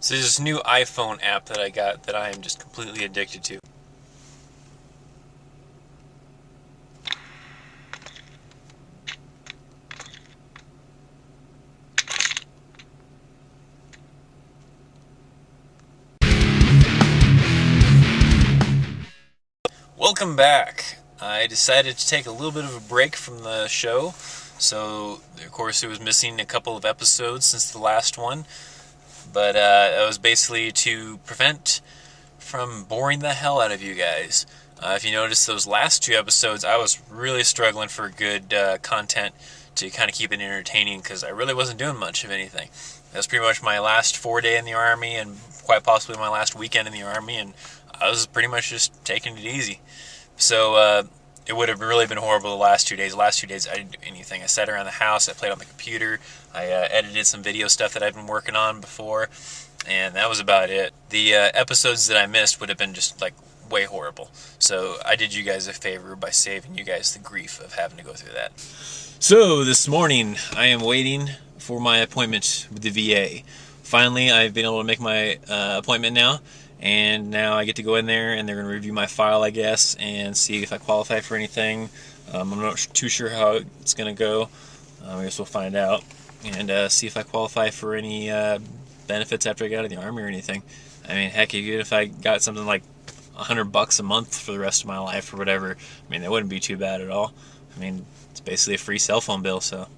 So there's this new iPhone app that I got that I am just completely addicted to. Welcome back. I decided to take a little bit of a break from the show. So, of course, it was missing a couple of episodes since the last one. But it was basically to prevent from boring the hell out of you guys. If you notice those last two episodes, I was really struggling for good content to kind of keep it entertaining because I really wasn't doing much of anything. That was pretty much my last 4-day in the Army and quite possibly my last weekend in the Army, and I was pretty much just taking it easy. So it would have really been horrible the last 2 days. The last 2 days I didn't do anything. I sat around the house, I played on the computer, I edited some video stuff that I'd been working on before, and that was about it. The episodes that I missed would have been just like way horrible. So I did you guys a favor by saving you guys the grief of having to go through that. So this morning I am waiting for my appointment with the VA. Finally, I've been able to make my appointment now. And now I get to go in there and they're going to review my file, I guess, and see if I qualify for anything. I'm not too sure how it's going to go. I guess we'll find out. And see if I qualify for any benefits after I get out of the Army or anything. I mean, heck, even if I got something like $100 a month for the rest of my life or whatever, I mean, that wouldn't be too bad at all. I mean, it's basically a free cell phone bill, so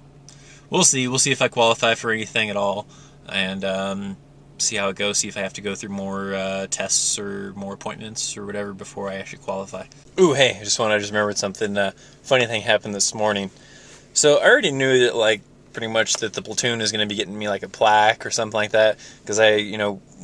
we'll see. We'll see if I qualify for anything at all. And see how it goes, see if I have to go through more tests or more appointments or whatever before I actually qualify. Ooh, hey, I just remembered something. Funny thing happened this morning. So I already knew that, pretty much that the platoon is going to be getting me, a plaque or something like that, because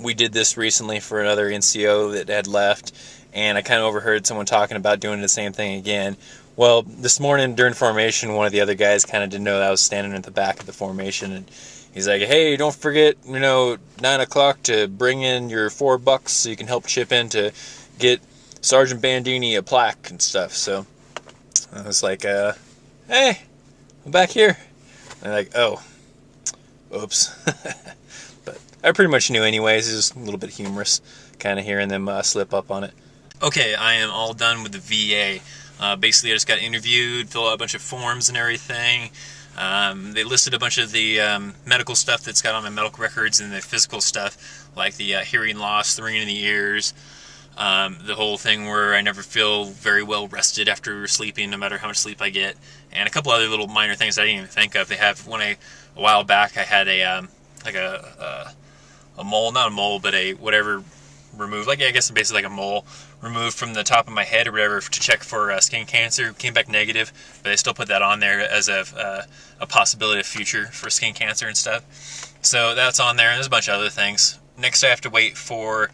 we did this recently for another NCO that had left, and I kind of overheard someone talking about doing the same thing again. Well, this morning during formation, one of the other guys kind of didn't know that I was standing at the back of the formation, and he's like, hey, don't forget, 9 o'clock to bring in your $4 so you can help chip in to get Sergeant Bandini a plaque and stuff. So I was like, hey, I'm back here. And they're like, oh, oops. But I pretty much knew anyways. It was a little bit humorous kind of hearing them slip up on it. Okay, I am all done with the VA. Basically, I just got interviewed, filled out a bunch of forms and everything. They listed a bunch of the medical stuff that's got on my medical records and the physical stuff, like the hearing loss, the ringing in the ears, the whole thing where I never feel very well rested after sleeping, no matter how much sleep I get, and a couple other little minor things I didn't even think of. They have a while back I had a mole, not a mole, but a whatever removed, I guess basically like a mole removed from the top of my head or whatever to check for skin cancer. Came back negative, but they still put that on there as a possibility of future for skin cancer and stuff. So that's on there, and there's a bunch of other things. Next, I have to wait for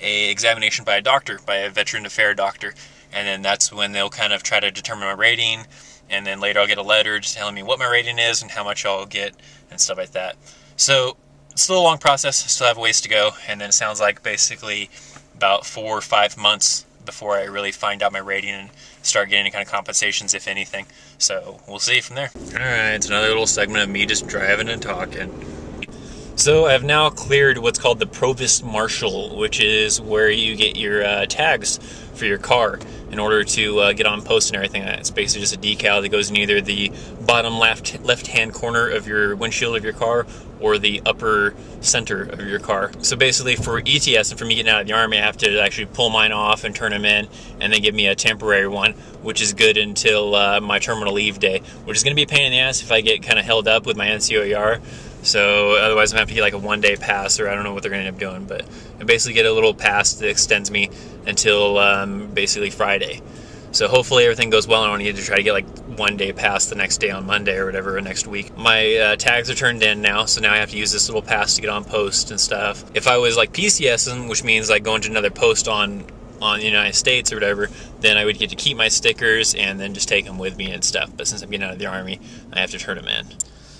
a examination by a doctor, by a veteran affairs doctor, and then that's when they'll kind of try to determine my rating, and then later I'll get a letter just telling me what my rating is and how much I'll get and stuff like that. So it's still a long process. I still have a ways to go, and then it sounds like basically about 4 or 5 months before I really find out my rating and start getting any kind of compensations, if anything. So we'll see from there. Alright, it's another little segment of me just driving and talking. So I've now cleared what's called the Provost Marshal, which is where you get your tags for your car in order to get on post and everything. It's basically just a decal that goes in either the bottom left-hand corner of your windshield of your car or the upper center of your car. So basically for ETS and for me getting out of the Army, I have to actually pull mine off and turn them in, and then give me a temporary one, which is good until my terminal leave day, which is going to be a pain in the ass if I get kind of held up with my NCOER. So otherwise I'm going to have to get like a 1-day pass, or I don't know what they're going to end up doing, but I basically get a little pass that extends me until basically Friday. So hopefully everything goes well. I don't need to try to get like 1-day pass the next day on Monday or whatever, or next week. My tags are turned in now, so now I have to use this little pass to get on post and stuff. If I was like PCSing, which means like going to another post on the United States or whatever, then I would get to keep my stickers and then just take them with me and stuff. But since I'm getting out of the Army, I have to turn them in.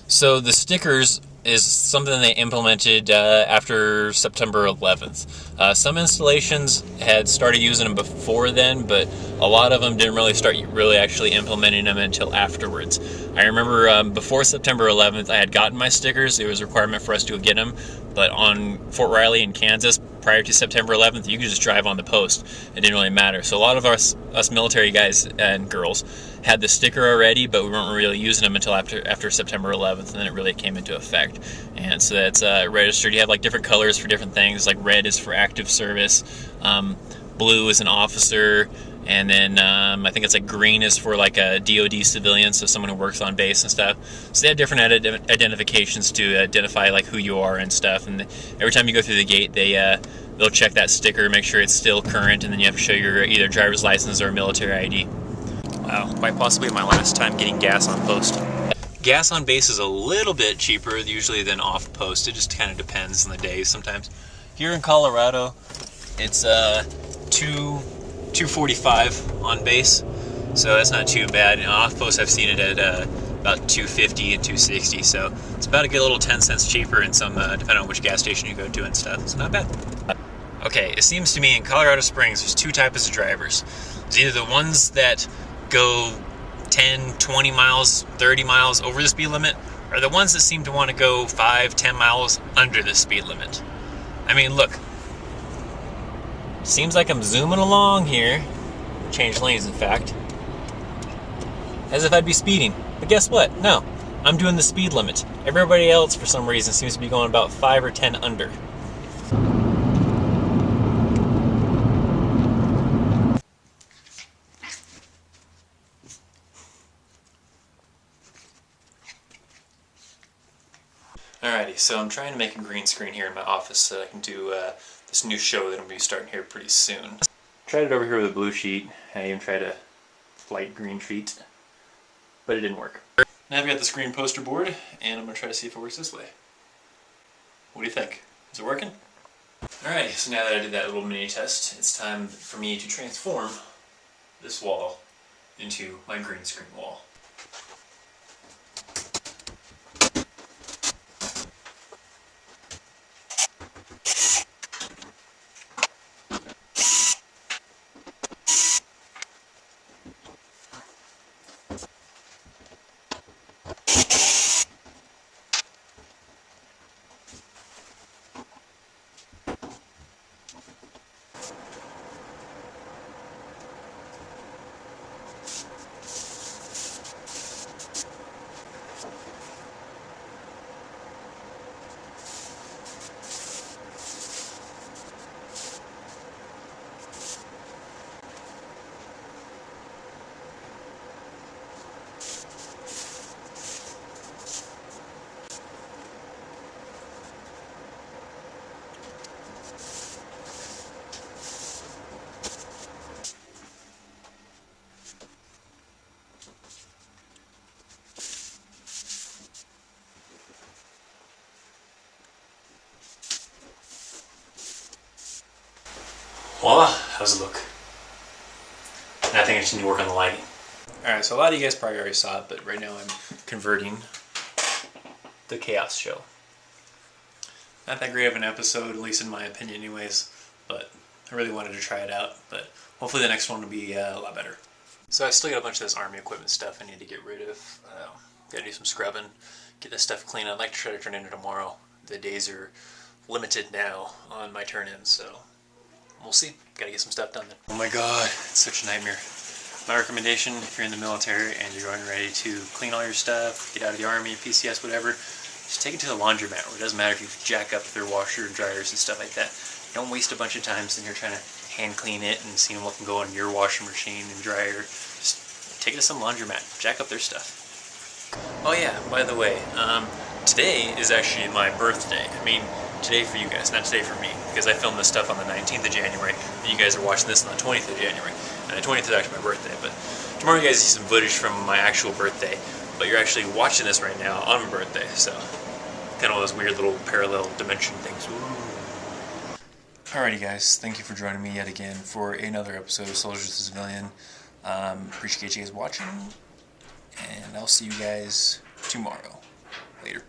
So the stickers is something they implemented after September 11th. Some installations had started using them before then, but a lot of them didn't really start actually implementing them until afterwards. I remember before September 11th, I had gotten my stickers. It was a requirement for us to get them, but on Fort Riley in Kansas, prior to September 11th, you could just drive on the post. It didn't really matter. So a lot of us military guys and girls had the sticker already, but we weren't really using them until after September 11th, and then it really came into effect. And so that's registered. You have like different colors for different things. Like red is for active service, blue is an officer, and then I think it's like green is for like a DoD civilian, so someone who works on base and stuff. So they have different identifications to identify like who you are and stuff. And every time you go through the gate, they'll check that sticker, make sure it's still current, and then you have to show your either driver's license or military ID. Wow, quite possibly my last time getting gas on post. Gas on base is a little bit cheaper usually than off post. It just kind of depends on the day sometimes. Here in Colorado, it's $2.45 on base, so that's not too bad. And off post, I've seen it at about $2.50 and $2.60, so it's about a good little 10 cents cheaper in some, depending on which gas station you go to and stuff. It's not bad. Okay, it seems to me in Colorado Springs, there's two types of drivers. There's either the ones that go 10, 20 miles, 30 miles over the speed limit, or the ones that seem to want to go 5, 10 miles under the speed limit. I mean, look. Seems like I'm zooming along here. Change lanes, in fact. As if I'd be speeding. But guess what? No. I'm doing the speed limit. Everybody else, for some reason, seems to be going about 5 or 10 under. Alrighty, so I'm trying to make a green screen here in my office so I can do this new show that I'm going to be starting here pretty soon. Tried it over here with a blue sheet. I even tried a light green sheet, but it didn't work. Now I've got this green poster board, and I'm going to try to see if it works this way. What do you think? Is it working? Alrighty, so now that I did that little mini test, it's time for me to transform this wall into my green screen wall. Voila, how's it look? And I think I just need to work on the lighting. Alright, so a lot of you guys probably already saw it, but right now I'm converting the Chaos Show. Not that great of an episode, at least in my opinion anyways, but I really wanted to try it out, but hopefully the next one will be a lot better. So I still got a bunch of this army equipment stuff I need to get rid of. Gotta do some scrubbing, get this stuff clean. I'd like to try to turn in tomorrow. The days are limited now on my turn-in, so we'll see. Gotta get some stuff done then. Oh my god, it's such a nightmare. My recommendation, if you're in the military and you're going ready to clean all your stuff, get out of the army, PCS, whatever, just take it to the laundromat, where it doesn't matter if you jack up their washer and dryers and stuff like that. Don't waste a bunch of time sitting here trying to hand clean it and seeing what can go in your washing machine and dryer. Just take it to some laundromat, jack up their stuff. Oh yeah, by the way, today is actually my birthday. I mean, today for you guys, not today for me, because I filmed this stuff on the 19th of January, and you guys are watching this on the 20th of January, and the 20th is actually my birthday, but tomorrow you guys see some footage from my actual birthday, but you're actually watching this right now on my birthday, so kind of one of those weird little parallel dimension things. Ooh. Alrighty guys, thank you for joining me yet again for another episode of Soldiers to Civilian. Appreciate you guys watching, and I'll see you guys tomorrow. Later.